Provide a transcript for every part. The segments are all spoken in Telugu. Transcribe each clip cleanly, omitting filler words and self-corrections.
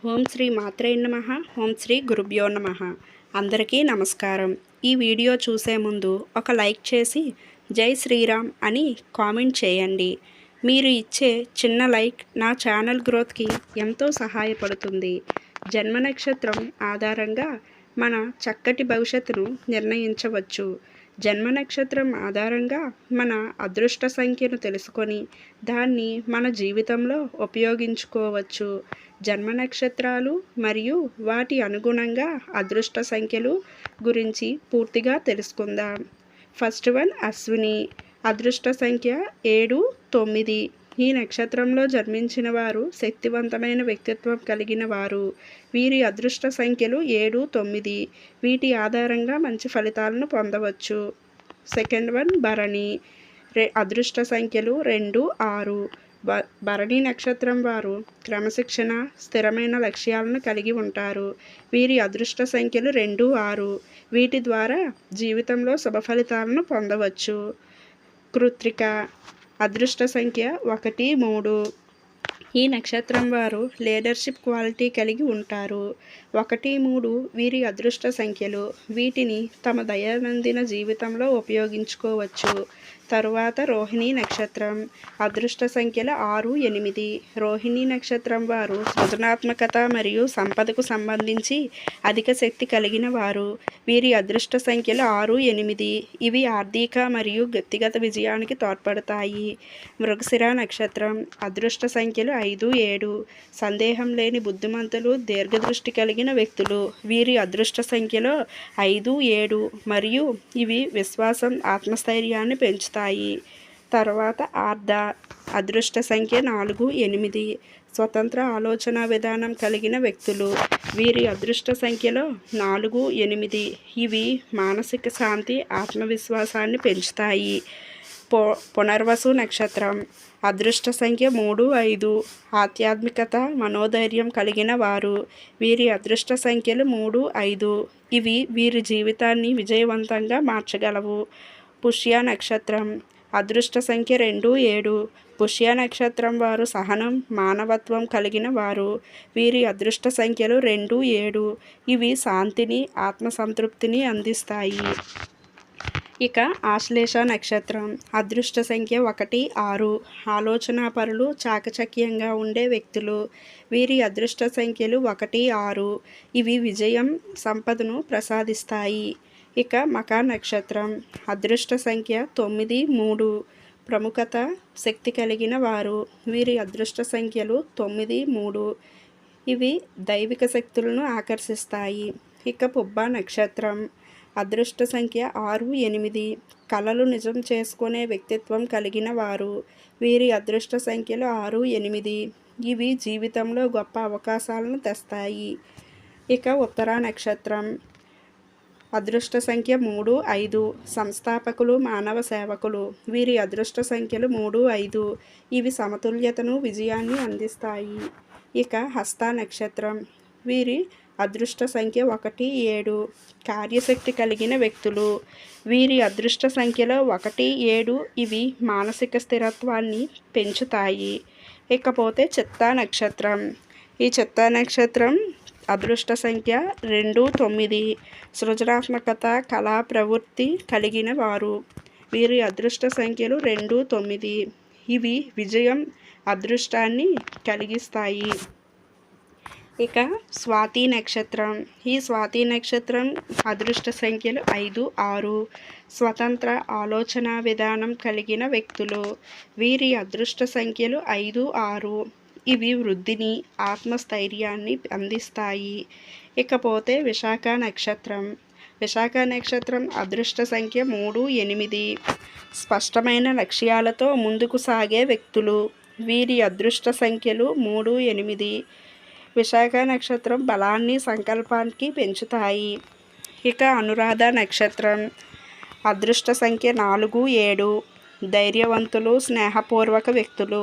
ఓం శ్రీ మాత్రే నమః. ఓం శ్రీ గురుభ్యో నమః. అందరికీ నమస్కారం. ఈ వీడియో చూసే ముందు ఒక లైక్ చేసి జై శ్రీరామ్ అని కామెంట్ చేయండి. మీరు ఇచ్చే చిన్న లైక్ నా ఛానల్ గ్రోత్కి ఎంతో సహాయపడుతుంది. జన్మ నక్షత్రం ఆధారంగా మన చక్కటి భవిష్యత్తును నిర్ణయించవచ్చు. జన్మ నక్షత్రం ఆధారంగా మన అదృష్ట సంఖ్యను తెలుసుకొని దాన్ని మన జీవితంలో ఉపయోగించుకోవచ్చు. జన్మ నక్షత్రాలు మరియు వాటి అనుగుణంగా అదృష్ట సంఖ్యలు గురించి పూర్తిగా తెలుసుకుందాం. First one Ashwini. అదృష్ట సంఖ్య 7, 9. ఈ నక్షత్రంలో జన్మించిన వారు శక్తివంతమైన వ్యక్తిత్వం కలిగిన వారు. వీరి అదృష్ట సంఖ్యలు 7, 9. వీటి ఆధారంగా మంచి ఫలితాలను పొందవచ్చు. Second one Bharani. అదృష్ట సంఖ్యలు 2, 6. భరణి నక్షత్రం వారు క్రమశిక్షణ, స్థిరమైన లక్ష్యాలను కలిగి ఉంటారు. వీరి అదృష్ట సంఖ్యలు 2, 6. వీటి ద్వారా జీవితంలో శుభ ఫలితాలను పొందవచ్చు. కృత్తిక. అదృష్ట సంఖ్య 1, 3. ఈ నక్షత్రం వారు లీడర్షిప్ క్వాలిటీ కలిగి ఉంటారు. 1, 3 వీరి అదృష్ట సంఖ్యలు. వీటిని తమ దైనందిన జీవితంలో ఉపయోగించుకోవచ్చు. తరువాత రోహిణి నక్షత్రం. అదృష్ట సంఖ్యలు 6, 8. రోహిణి నక్షత్రం వారు సృజనాత్మకత మరియు సంపదకు సంబంధించి అధిక శక్తి కలిగిన వారు. వీరి అదృష్ట సంఖ్యలు 6, 8. ఇవి ఆర్థిక మరియు వ్యక్తిగత విజయానికి తోడ్పడతాయి. మృగశిర నక్షత్రం. అదృష్ట సంఖ్యలు 5, 7. సందేహం లేని బుద్ధిమంతులు, దీర్ఘదృష్టి కలిగిన వ్యక్తులు. వీరి అదృష్ట సంఖ్యలో 5, 7 మరియు ఇవి విశ్వాసం, ఆత్మస్థైర్యాన్ని పెంచుతాయి. తర్వాత ఆర్ధ. అదృష్ట సంఖ్య 4, 8. స్వతంత్ర ఆలోచన విధానం కలిగిన వ్యక్తులు. వీరి అదృష్ట సంఖ్యలో 4, 8. ఇవి మానసిక శాంతి, ఆత్మవిశ్వాసాన్ని పెంచుతాయి. పునర్వసు నక్షత్రం. అదృష్ట సంఖ్య 3, 5. ఆధ్యాత్మికత, మనోధైర్యం కలిగిన వారు. వీరి అదృష్ట సంఖ్యలు 3, 5. ఇవి వీరి జీవితాన్ని విజయవంతంగా మార్చగలవు. పుష్య నక్షత్రం. అదృష్ట సంఖ్య 2, 7. పుష్య నక్షత్రం వారు సహనం, మానవత్వం కలిగిన వారు. వీరి అదృష్ట సంఖ్యలు 2, 7. ఇవి శాంతిని, ఆత్మసంతృప్తిని అందిస్తాయి. ఇక ఆశ్లేష నక్షత్రం. అదృష్ట సంఖ్య 1, 6. ఆలోచనాపరులు, చాకచక్యంగా ఉండే వ్యక్తులు. వీరి అదృష్ట సంఖ్యలు 1, 6. ఇవి విజయం, సంపదను ప్రసాదిస్తాయి. ఇక మఖ నక్షత్రం. అదృష్ట సంఖ్య 9, 3. ప్రముఖత, శక్తి కలిగిన వారు. వీరి అదృష్ట సంఖ్యలు 9, 3. ఇవి దైవిక శక్తులను ఆకర్షిస్తాయి. ఇక పుబ్బ నక్షత్రం. అదృష్ట సంఖ్య 6, 8. కలలు నిజం చేసుకునే వ్యక్తిత్వం కలిగిన వారు. వీరి అదృష్ట సంఖ్యలు 6, 8. ఇవి జీవితంలో గొప్ప అవకాశాలను తెస్తాయి. ఇక ఉత్తర నక్షత్రం. అదృష్ట సంఖ్య 3, 5. సంస్థాపకులు, మానవ సేవకులు. వీరి అదృష్ట సంఖ్యలు 3, 5. ఇవి సమతుల్యతను, విజయాన్ని అందిస్తాయి. ఇక హస్త నక్షత్రం. వీరి అదృష్ట సంఖ్య 1, 7. కార్యశక్తి కలిగిన వ్యక్తులు. వీరి అదృష్ట సంఖ్యలో 1, 7. ఇవి మానసిక స్థిరత్వాన్ని పెంచుతాయి. ఇకపోతే చిత్తా నక్షత్రం. ఈ చిత్తా నక్షత్రం అదృష్ట సంఖ్య 2, 9. సృజనాత్మకత, కళా ప్రవృత్తి కలిగిన వారు. వీరి అదృష్ట సంఖ్యలు 2, 9. ఇవి విజయం, అదృష్టాన్ని కలిగిస్తాయి. ఇక స్వాతి నక్షత్రం. ఈ స్వాతి నక్షత్రం అదృష్ట సంఖ్యలు 5, 6. స్వతంత్ర ఆలోచన విధానం కలిగిన వ్యక్తులు. వీరి అదృష్ట సంఖ్యలు 5, 6. ఇవి వృద్ధిని, ఆత్మస్థైర్యాన్ని అందిస్తాయి. ఇకపోతే విశాఖ నక్షత్రం. విశాఖ నక్షత్రం అదృష్ట సంఖ్య 3, 8. స్పష్టమైన లక్ష్యాలతో ముందుకు సాగే వ్యక్తులు. వీరి అదృష్ట సంఖ్యలు 3, 8. విశాఖ నక్షత్రం బలాన్ని, సంకల్పానికి పెంచుతాయి. ఇక అనురాధ నక్షత్రం. అదృష్ట సంఖ్య 4, 7. ధైర్యవంతులు, స్నేహపూర్వక వ్యక్తులు.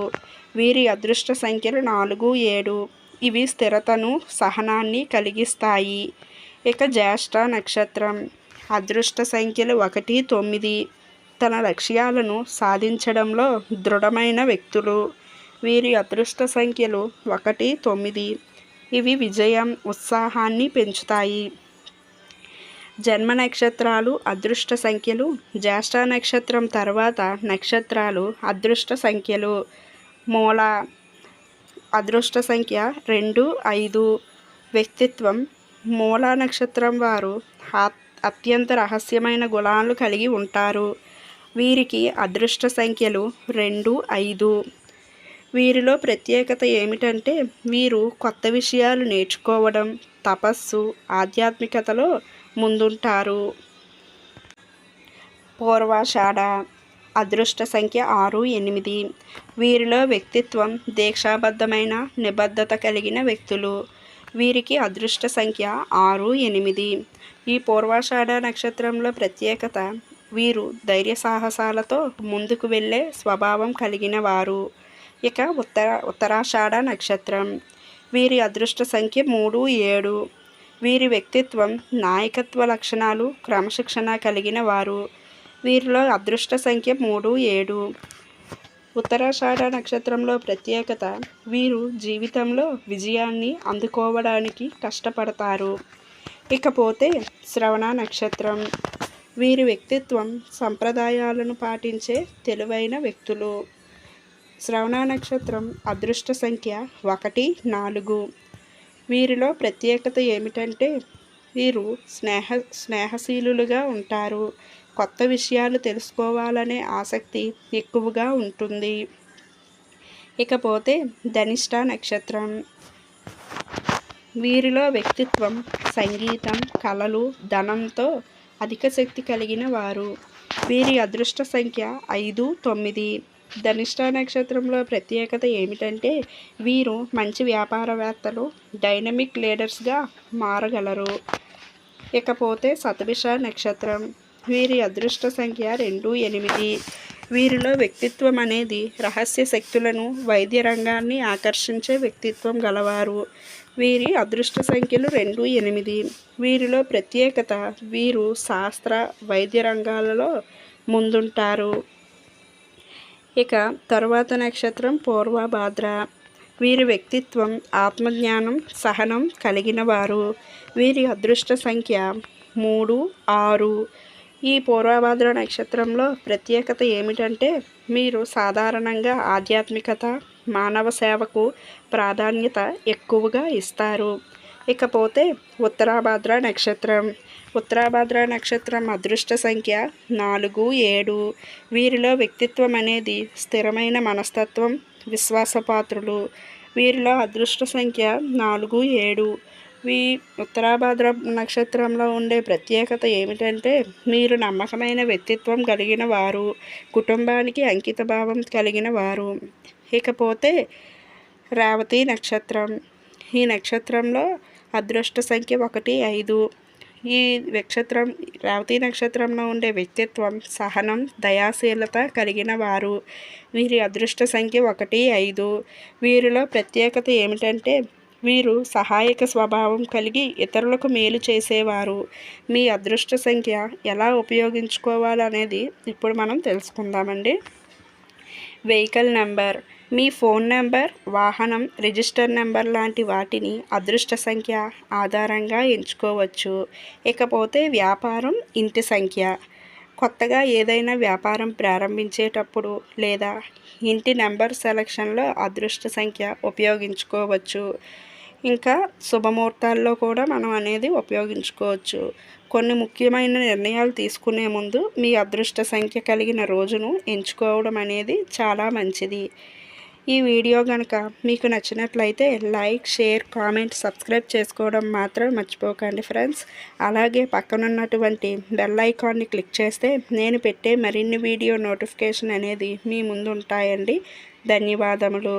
వీరి అదృష్ట సంఖ్యలు 4, 7. ఇవి స్థిరతను, సహనాన్ని కలిగిస్తాయి. ఇక జ్యేష్ఠ నక్షత్రం. అదృష్ట సంఖ్యలు 1, 9. తన లక్ష్యాలను సాధించడంలో దృఢమైన వ్యక్తులు. వీరి అదృష్ట సంఖ్యలు 1, 9. ఇవి విజయం, ఉత్సాహాన్ని పెంచుతాయి. జన్మ నక్షత్రాలు, అదృష్ట సంఖ్యలు. జ్యేష్ఠ నక్షత్రం తర్వాత నక్షత్రాలు అదృష్ట సంఖ్యలు. మూల అదృష్ట సంఖ్య 2, 5. వ్యక్తిత్వం. మూలా నక్షత్రం వారు అత్యంత రహస్యమైన గుణాలు కలిగి ఉంటారు. వీరికి అదృష్ట సంఖ్యలు 2, 5. వీరిలో ప్రత్యేకత ఏమిటంటే వీరు కొత్త విషయాలు నేర్చుకోవడం, తపస్సు, ఆధ్యాత్మికతలో ముందుంటారు. పూర్వాషాఢ అదృష్ట సంఖ్య 6, 8. వీరిలో వ్యక్తిత్వం దీక్షాబద్ధమైన నిబద్ధత కలిగిన వ్యక్తులు. వీరికి అదృష్ట సంఖ్య 6, 8. ఈ పూర్వాషాఢ నక్షత్రంలో ప్రత్యేకత వీరు ధైర్య సాహసాలతో ముందుకు వెళ్ళే స్వభావం కలిగిన వారు. ఇక ఉత్తరాషాఢ నక్షత్రం. వీరి అదృష్ట సంఖ్య 3, 7. వీరి వ్యక్తిత్వం నాయకత్వ లక్షణాలు, క్రమశిక్షణ కలిగిన వారు. వీరిలో అదృష్ట సంఖ్య 3, 7. ఉత్తరాషాఢ నక్షత్రంలో ప్రత్యేకత వీరు జీవితంలో విజయాన్ని అందుకోవడానికి కష్టపడతారు. ఇకపోతే శ్రవణ నక్షత్రం. వీరి వ్యక్తిత్వం సంప్రదాయాలను పాటించే తెలివైన వ్యక్తులు. శ్రవణ నక్షత్రం అదృష్ట సంఖ్య 1, 4. వీరిలో ప్రత్యేకత ఏమిటంటే వీరు స్నేహశీలులుగా ఉంటారు. కొత్త విషయాలు తెలుసుకోవాలనే ఆసక్తి ఎక్కువగా ఉంటుంది. ఇకపోతే ధనిష్ట నక్షత్రం. వీరిలో వ్యక్తిత్వం సంగీతం, కళలు, ధనంతో అధిక శక్తి కలిగిన వారు. వీరి అదృష్ట సంఖ్య 5, 9. ధనిష్ట నక్షత్రంలో ప్రత్యేకత ఏమిటంటే వీరు మంచి వ్యాపారవేత్తలు, డైనమిక్ లీడర్స్గా మారగలరు. ఇకపోతే శతభిష నక్షత్రం. వీరి అదృష్ట సంఖ్య 2, 8. వీరిలో వ్యక్తిత్వం అనేది రహస్య శక్తులను, వైద్య రంగాన్ని ఆకర్షించే వ్యక్తిత్వం గలవారు. వీరి అదృష్ట సంఖ్యలు 2, 8. వీరిలో ప్రత్యేకత వీరు శాస్త్ర, వైద్య రంగాలలో ముందుంటారు. ఇక తరువాత నక్షత్రం పూర్వభాద్ర. వీరి వ్యక్తిత్వం ఆత్మజ్ఞానం, సహనం కలిగిన వారు. వీరి అదృష్ట సంఖ్య 3, 6. ఈ పూర్వభాద్ర నక్షత్రంలో ప్రత్యేకత ఏమిటంటే మీరు సాధారణంగా ఆధ్యాత్మికత, మానవ సేవకు ప్రాధాన్యత ఎక్కువగా ఇస్తారు. ఇకపోతే ఉత్తరాభాద్ర నక్షత్రం. ఉత్తరాభాద్ర నక్షత్రం అదృష్ట సంఖ్య 4, 7. వీరిలో వ్యక్తిత్వం అనేది స్థిరమైన మనస్తత్వం, విశ్వాసపాత్రులు. వీరిలో అదృష్ట సంఖ్య 4, 7. ఉత్తరాభాద్ర నక్షత్రంలో ఉండే ప్రత్యేకత ఏమిటంటే మీరు నమ్మకమైన వ్యక్తిత్వం కలిగిన వారు, కుటుంబానికి అంకిత భావం కలిగిన వారు. ఇకపోతే రేవతి నక్షత్రం. ఈ నక్షత్రంలో అదృష్ట సంఖ్య 1, 5. ఈ రేవతి నక్షత్రంలో ఉండే వ్యక్తిత్వం సహనం, దయాశీలత కలిగిన వారు. వీరి అదృష్ట సంఖ్య 1, 5. వీరిలో ప్రత్యేకత ఏమిటంటే వీరు సహాయక స్వభావం కలిగి ఇతరులకు మేలు చేసేవారు. మీ అదృష్ట సంఖ్య ఎలా ఉపయోగించుకోవాలనేది ఇప్పుడు మనం తెలుసుకుందామండి. Vehicle number. మీ ఫోన్ నెంబర్, వాహనం రిజిస్టర్ నెంబర్ లాంటి వాటిని అదృష్ట సంఖ్య ఆధారంగా ఎంచుకోవచ్చు. ఇకపోతే వ్యాపారం, ఇంటి సంఖ్య. కొత్తగా ఏదైనా వ్యాపారం ప్రారంభించేటప్పుడు లేదా ఇంటి నెంబర్ సెలక్షన్లో అదృష్ట సంఖ్య ఉపయోగించుకోవచ్చు. ఇంకా శుభముహూర్తాల్లో కూడా మనం అనేది ఉపయోగించుకోవచ్చు. కొన్ని ముఖ్యమైన నిర్ణయాలు తీసుకునే ముందు మీ అదృష్ట సంఖ్య కలిగిన రోజును ఎంచుకోవడం అనేది చాలా మంచిది. ఈ వీడియో కనుక మీకు నచ్చినట్లయితే లైక్, షేర్, కామెంట్, సబ్స్క్రైబ్ చేసుకోవడం మాత్రం మర్చిపోకండి ఫ్రెండ్స్. అలాగే పక్కనున్నటువంటి బెల్ ఐకాన్ని క్లిక్ చేస్తే నేను పెట్టే మరిన్ని వీడియో నోటిఫికేషన్ అనేది మీ ముందు ఉంటాయండి. ధన్యవాదములు.